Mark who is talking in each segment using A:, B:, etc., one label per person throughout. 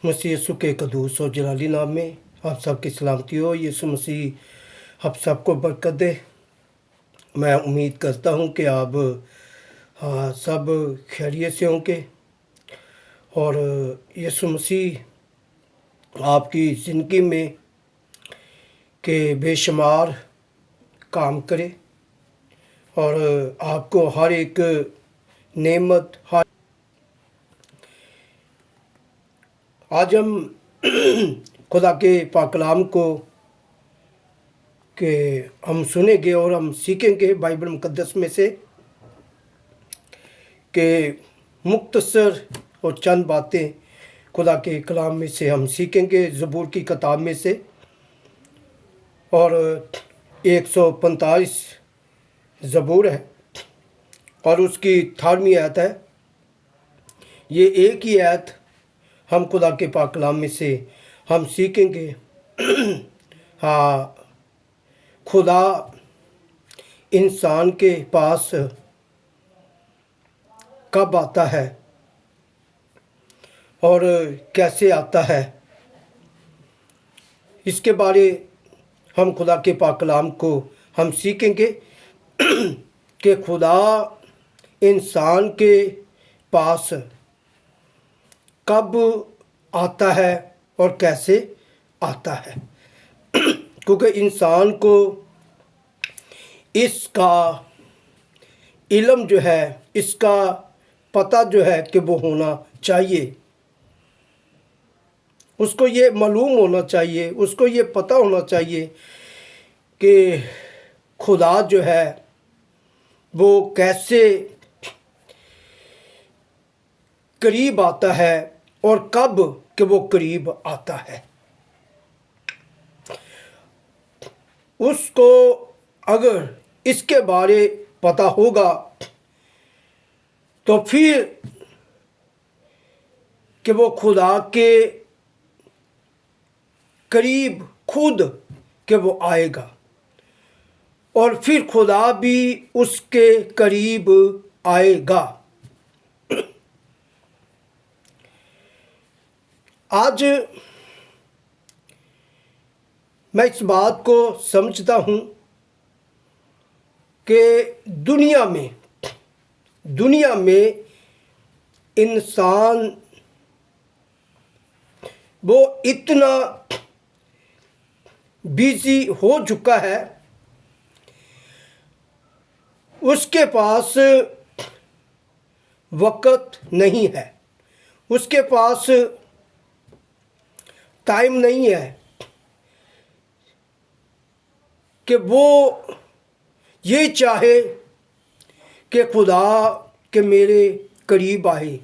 A: मसीह यीशु के कदूस और जलाली नाम में आप सबकी सलामती हो। यीशु मसीह आप सबको बरकत दे। मैं उम्मीद करता हूँ कि आप सब खैरियत से होंगे और यीशु मसीह आपकी ज़िंदगी में के बेशुमार काम करे और आपको हर एक नेमत आज हम खुदा के पाक कलाम को कि हम सुनेंगे और हम सीखेंगे बाइबल मुकद्दस में से कि मुख्तसर और चंद बातें खुदा के कलाम में से हम सीखेंगे ज़बूर की किताब में से। और 145 ज़बूर है और उसकी 18वीं आयत है। ये एक ही आयत हम खुदा के पाक कलाम में से हम सीखेंगे। हाँ, खुदा इंसान के पास कब आता है और कैसे आता है, इसके बारे हम खुदा के पाक कलाम को हम सीखेंगे कि खुदा इंसान के पास कब आता है और कैसे आता है। क्योंकि इंसान को इसका इल्म जो है, इसका पता जो है कि वो होना चाहिए। उसको ये मालूम होना चाहिए, उसको ये पता होना चाहिए कि खुदा जो है वो कैसे करीब आता है और कब कि वो करीब आता है। उसको अगर इसके बारे पता होगा तो फिर कि वो खुदा के करीब खुद कि वो आएगा और फिर खुदा भी उसके करीब आएगा। आज मैं इस बात को समझता हूँ कि दुनिया में इंसान वो इतना बिजी हो चुका है, उसके पास वक़्त नहीं है, उसके पास टाइम नहीं है कि वो ये चाहे कि खुदा के मेरे करीब आए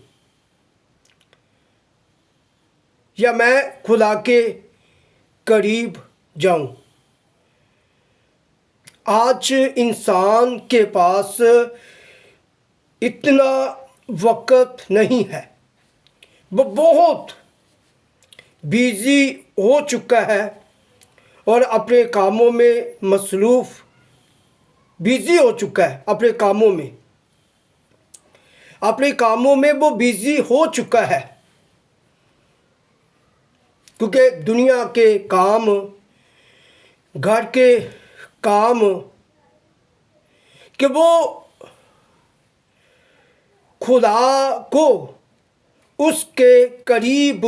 A: या मैं खुदा के करीब जाऊं। आज इंसान के पास इतना वक़्त नहीं है, वो बहुत बिजी हो चुका है और अपने कामों में मसरूफ़ बिजी हो चुका है। अपने कामों में वो बिजी हो चुका है क्योंकि दुनिया के काम, घर के काम कि वो खुदा को उसके करीब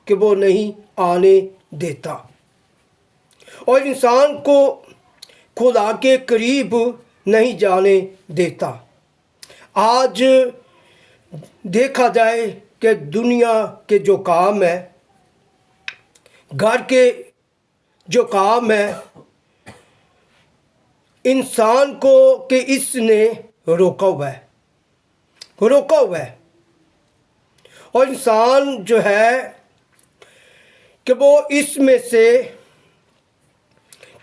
A: कि वो नहीं आने देता और इंसान को खुदा के करीब नहीं जाने देता। आज देखा जाए कि दुनिया के जो काम है, घर के जो काम है, इंसान को कि इसने रोका हुआ है और इंसान जो है कि वो इसमें से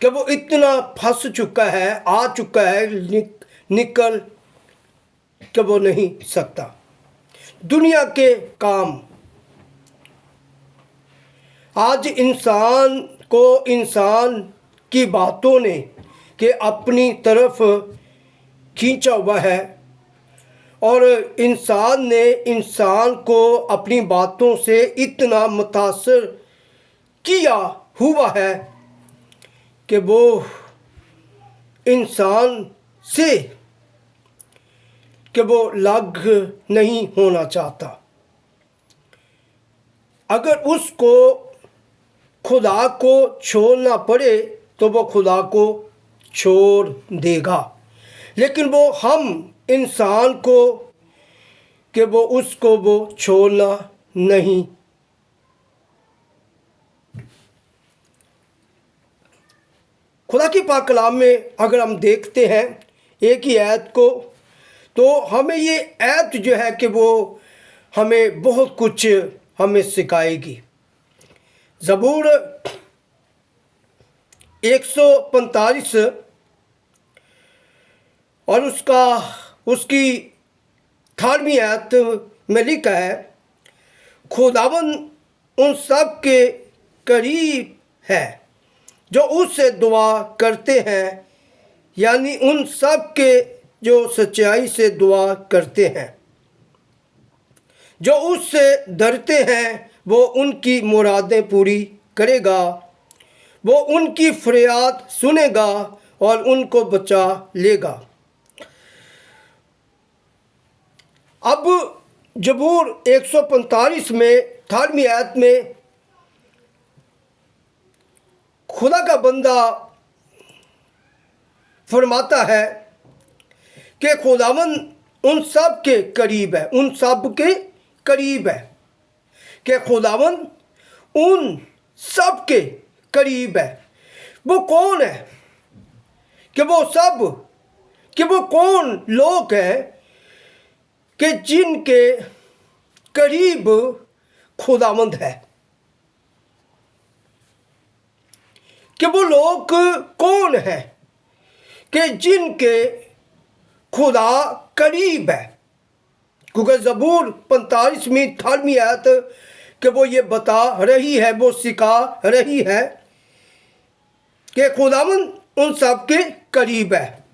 A: कि वो इतना फंस चुका है, आ चुका है, निकल कि वो नहीं सकता। दुनिया के काम आज इंसान की बातों ने कि अपनी तरफ खींचा हुआ है और इंसान ने इंसान को अपनी बातों से इतना मुतासर किया हुआ है कि वो इंसान से कि वो अलग नहीं होना चाहता। अगर उसको खुदा को छोड़ना पड़े तो वो खुदा को छोड़ देगा, लेकिन वो हम इंसान को कि वो उसको वो छोड़ना नहीं। खुदा की पाक कलाम में अगर हम देखते हैं एक ही आयत को, तो हमें ये आयत जो है कि वो हमें बहुत कुछ हमें सिखाएगी। ज़बूर 145 और उसकी 18वीं आयत में लिखा है, खुदावंद उन सब के करीब है जो उससे दुआ करते हैं, यानी उन सब के जो सच्चाई से दुआ करते हैं। जो उससे डरते हैं वो उनकी मुरादें पूरी करेगा, वो उनकी फरियाद सुनेगा और उनको बचा लेगा। अब ज़बूर 145 में 18वीं आयत में खुदा का बंदा फरमाता है कि खुदावंद उन सब के करीब है, उन सब के करीब है, कि खुदावंद उन सब के करीब है। वो कौन है कि वो सब, कि वो कौन लोग हैं कि जिनके करीब खुदावंद है? कि वो लोग कौन हैं कि जिनके खुदा करीब है? क्योंकि ज़बूर 45वीं 18वीं आयत कि वो ये बता रही है, वो सिखा रही है कि खुदावंद उन सब के करीब है,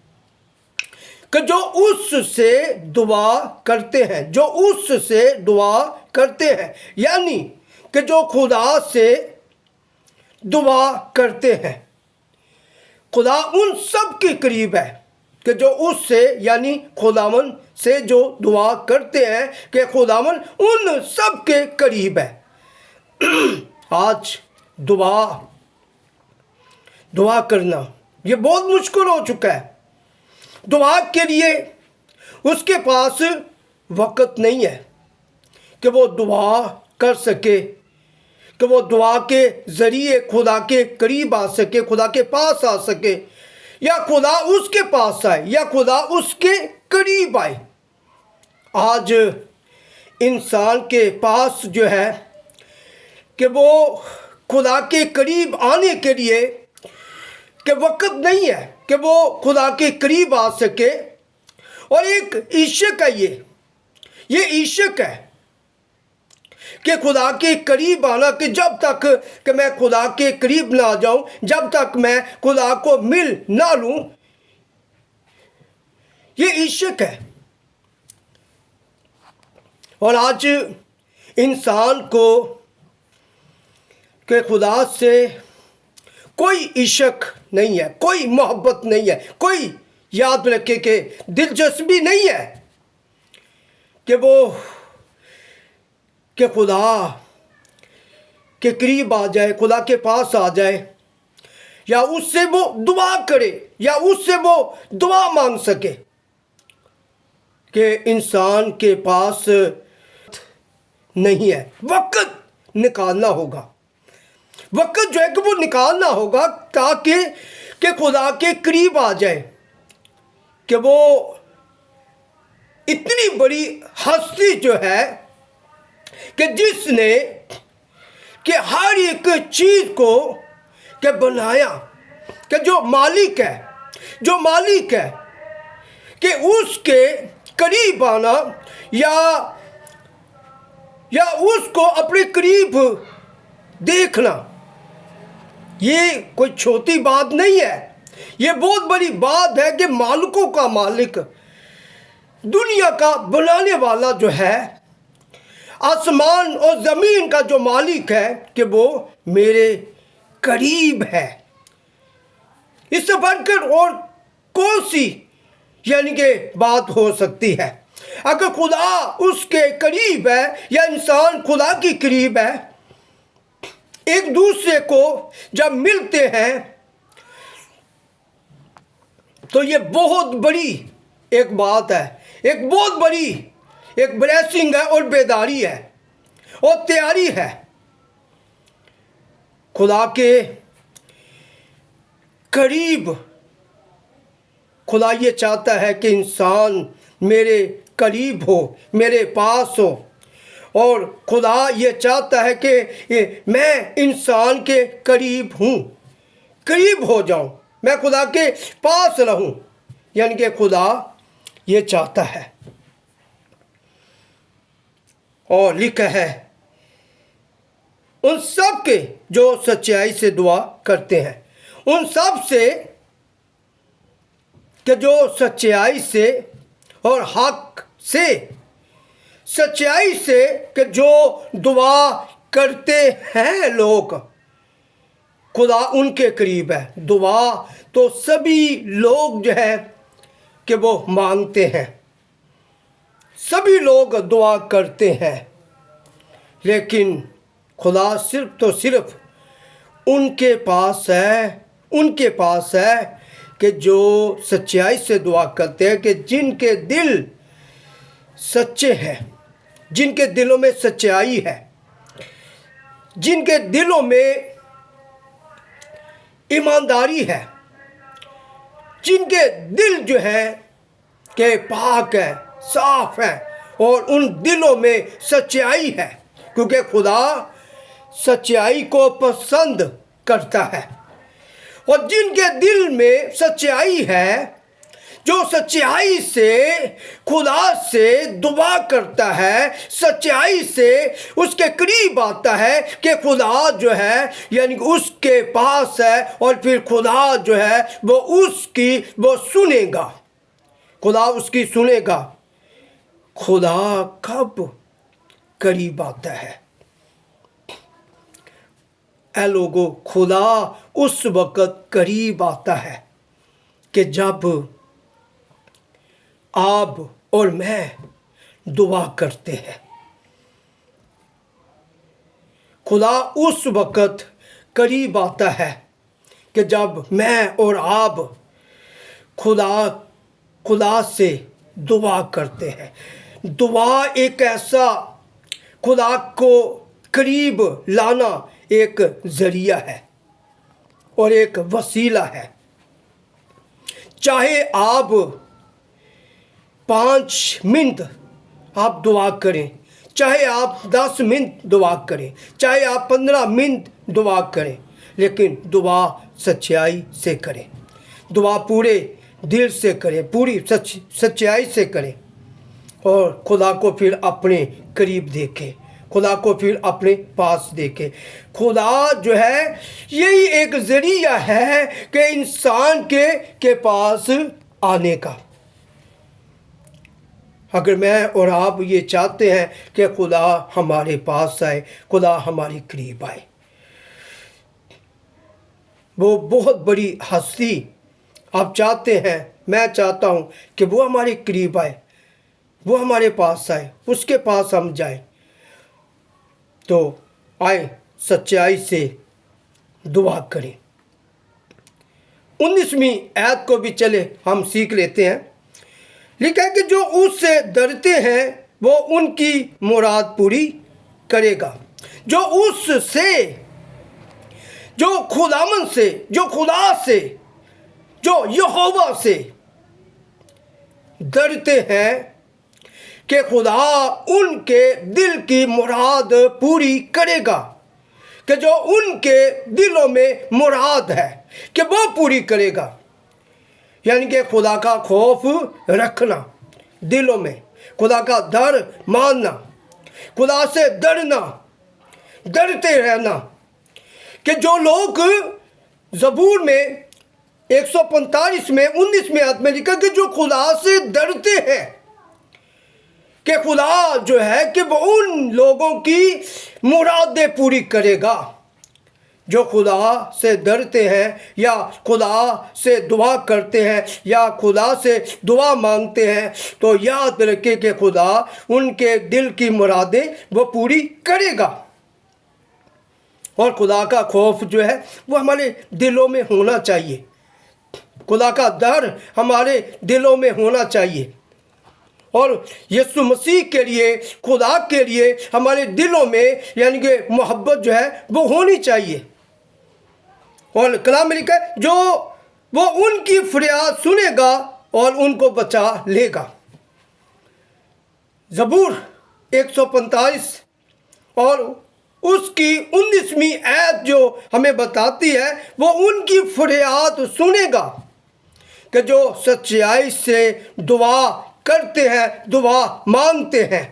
A: कि जो उससे दुआ करते हैं, जो उससे दुआ करते हैं, यानी कि जो खुदा से दुआ करते हैं। खुदा उन सब के करीब है कि जो उससे यानी खुदावन से जो दुआ करते हैं, कि खुदावन उन सब के करीब है। आज दुआ करना ये बहुत मुश्किल हो चुका है। दुआ के लिए उसके पास वक़्त नहीं है कि वो दुआ कर सके, कि वो दुआ के ज़रिए खुदा के करीब आ सके, खुदा के पास आ सके, या खुदा उसके पास आए, या खुदा उसके करीब आए। आज इंसान के पास जो है कि वो खुदा के करीब आने के लिए कि वक़्त नहीं है कि वो खुदा के करीब आ सके। और एक इश्क है, ये इश्क है कि खुदा के करीब आना, कि जब तक कि मैं खुदा के करीब ना आ जाऊं, जब तक मैं खुदा को मिल ना लूं, ये इश्क है। और आज इंसान को कि खुदा से कोई इश्क नहीं है, कोई मोहब्बत नहीं है, कोई याद रखे कि दिलचस्पी नहीं है कि वो कि खुदा के करीब आ जाए, खुदा के पास आ जाए, या उससे वो दुआ करे, या उससे वो दुआ मांग सके। कि इंसान के पास नहीं है, वक़्त निकालना होगा, वक़्त जो है कि वो निकालना होगा ताकि कि खुदा के करीब आ जाए। कि वो इतनी बड़ी हस्ती जो है कि जिसने कि हर एक चीज़ को कि बनाया, कि जो मालिक है कि उसके करीब आना या उसको अपने करीब देखना, ये कोई छोटी बात नहीं है, ये बहुत बड़ी बात है कि मालिकों का मालिक दुनिया का बनाने वाला जो है, आसमान और ज़मीन का जो मालिक है, कि वो मेरे करीब है। इससे बढ़कर और कौन सी यानी कि बात हो सकती है? अगर खुदा उसके करीब है या इंसान खुदा के करीब है, एक दूसरे को जब मिलते हैं तो ये बहुत बड़ी एक बात है, एक बहुत बड़ी एक ब्लेसिंग है और बेदारी है और तैयारी है। खुदा के करीब खुदा ये चाहता है कि इंसान मेरे करीब हो, मेरे पास हो, और खुदा ये चाहता है कि मैं इंसान के करीब हूँ, करीब हो जाऊँ, मैं खुदा के पास रहूँ। यानी कि खुदा ये चाहता है। और लिखा है उन सब के जो सच्चाई से दुआ करते हैं, उन सब से कि जो सच्चाई से और हक से, सच्चाई से कि जो दुआ करते हैं लोग, खुदा उनके करीब है। दुआ तो सभी लोग जो है कि वो मांगते हैं, सभी लोग दुआ करते हैं, लेकिन खुदा सिर्फ तो सिर्फ उनके पास है कि जो सच्चाई से दुआ करते हैं, कि जिनके दिल सच्चे हैं, जिनके दिलों में सच्चाई है, जिनके दिलों में ईमानदारी है, जिनके दिल जो है कि पाक है, साफ है, और उन दिलों में सच्चाई है, क्योंकि खुदा सच्चाई को पसंद करता है। और जिनके दिल में सच्चाई है, जो सच्चाई से खुदा से दुआ करता है, सच्चाई से उसके करीब आता है कि खुदा जो है यानी उसके पास है, और फिर खुदा जो है वो सुनेगा, खुदा उसकी सुनेगा। खुदा कब करीब आता है? ऐ लोगों, खुदा उस वक़्त करीब आता है कि जब आप और मैं दुआ करते हैं। खुदा उस वक़्त करीब आता है कि जब मैं और आप खुदा से दुआ करते हैं। दुआ एक ऐसा खुदा को करीब लाना एक ज़रिया है और एक वसीला है। चाहे आप 5 मिनट आप दुआ करें, चाहे आप 10 मिनट दुआ करें, चाहे आप 15 मिनट दुआ करें, लेकिन दुआ सच्चाई से करें, दुआ पूरे दिल से करें, पूरी सच्चाई से करें, और खुदा को फिर अपने करीब देखें, खुदा को फिर अपने पास देखें। खुदा जो है यही एक ज़रिया है कि इंसान के पास आने का। अगर मैं और आप ये चाहते हैं कि खुदा हमारे पास आए, खुदा हमारे करीब आए, वो बहुत बड़ी हस्ती आप चाहते हैं, मैं चाहता हूँ कि वो हमारे करीब आए, वो हमारे पास आए, उसके पास हम जाएं, तो आए सच्चाई से दुआ करें। 19वीं आयत को भी चले हम सीख लेते हैं। लिखा है कि जो उससे डरते हैं वो उनकी मुराद पूरी करेगा। जो उससे, जो खुदावन से, जो खुदा से, जो यहोवा से डरते हैं कि खुदा उनके दिल की मुराद पूरी करेगा, कि जो उनके दिलों में मुराद है कि वो पूरी करेगा। यानी कि खुदा का खौफ रखना दिलों में, खुदा का डर मानना, खुदा से डरना, डरते रहना। कि जो लोग ज़बूर में 145 में 19 में आयत में लिखा कि जो खुदा से डरते हैं कि खुदा जो है कि वो उन लोगों की मुरादें पूरी करेगा जो खुदा से डरते हैं या खुदा से दुआ करते हैं या खुदा से दुआ मांगते हैं। तो याद रखें कि खुदा उनके दिल की मुरादें वो पूरी करेगा। और खुदा का खौफ जो है वो हमारे दिलों में होना चाहिए, खुदा का डर हमारे दिलों में होना चाहिए। और यीशु मसीह के लिए, खुदा के लिए हमारे दिलों में यानी कि मोहब्बत जो है वो होनी चाहिए। और कलाम में लिखा है जो वो उनकी फरियाद सुनेगा और उनको बचा लेगा। ज़बूर 145 और उसकी 19वीं आयत जो हमें बताती है वो उनकी फरियाद सुनेगा कि जो सच्चाई से दुआ करते हैं, दुआ मांगते हैं।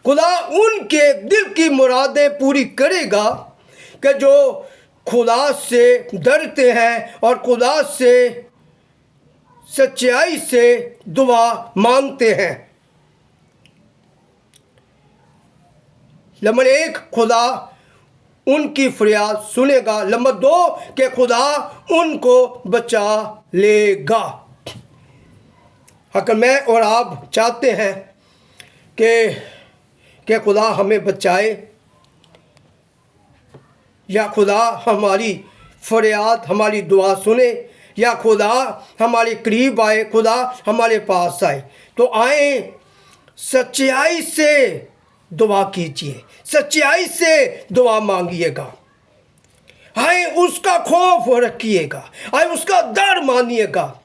A: खुदा उनके दिल की मुरादें पूरी करेगा कि जो खुदा से डरते हैं और खुदा से सच्चाई से दुआ मांगते हैं। नंबर 1, खुदा उनकी फरियाद सुनेगा। नंबर 2 कि खुदा उनको बचा लेगा। अगर मैं और आप चाहते हैं कि खुदा हमें बचाए या खुदा हमारी फरियाद, हमारी दुआ सुने या खुदा हमारे करीब आए, खुदा हमारे पास आए, तो आए सच्चाई से दुआ कीजिए, सच्चाई से दुआ मांगिएगा। आए उसका खौफ रखिएगा, आए उसका डर मानिएगा।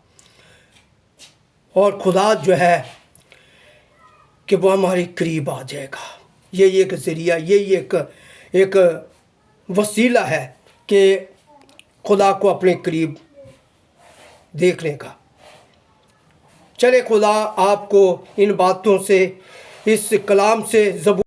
A: और खुदा जो है कि वो हमारे करीब आ जाएगा। यही एक ज़रिया, यही एक वसीला है कि खुदा को अपने करीब देखने का। चले खुदा आपको इन बातों से, इस कलाम से, ज़बूर